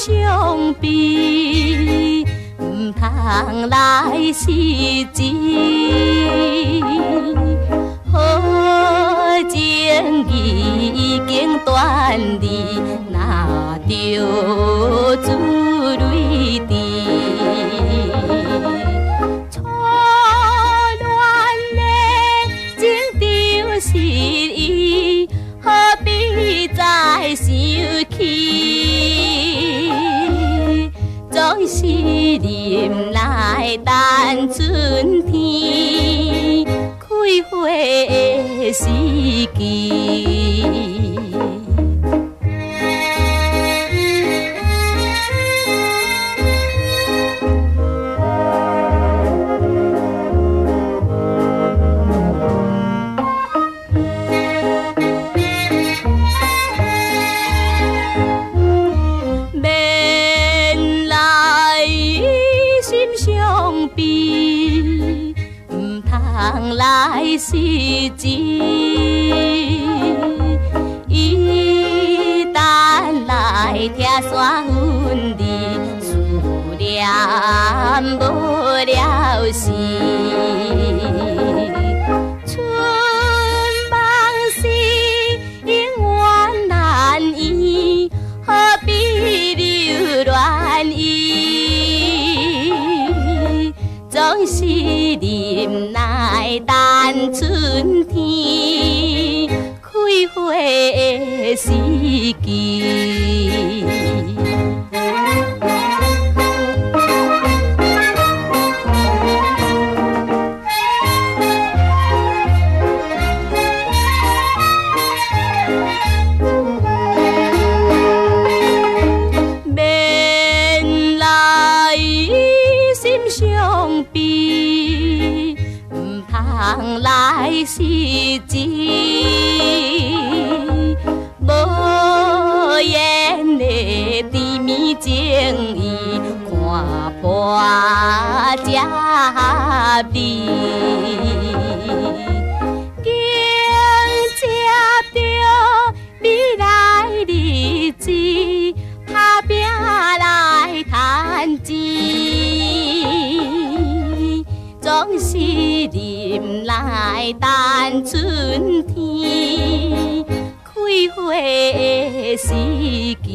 相比，唔通来失志。好情义已经断离，哪着珠泪滴？初恋的情着失意，何必再想起？总是忍耐等春天开花的时机。来失志，伊等来听山阮离，思念无了时。春梦是永远难圆，何必留恋伊？总是忍耐等春天开花的时机。免来心伤悲，唔通来失志。无言的甜蜜情意，看破这味。经接着未来日子，打拼来赚钱。总是忍耐等春天开花的时机。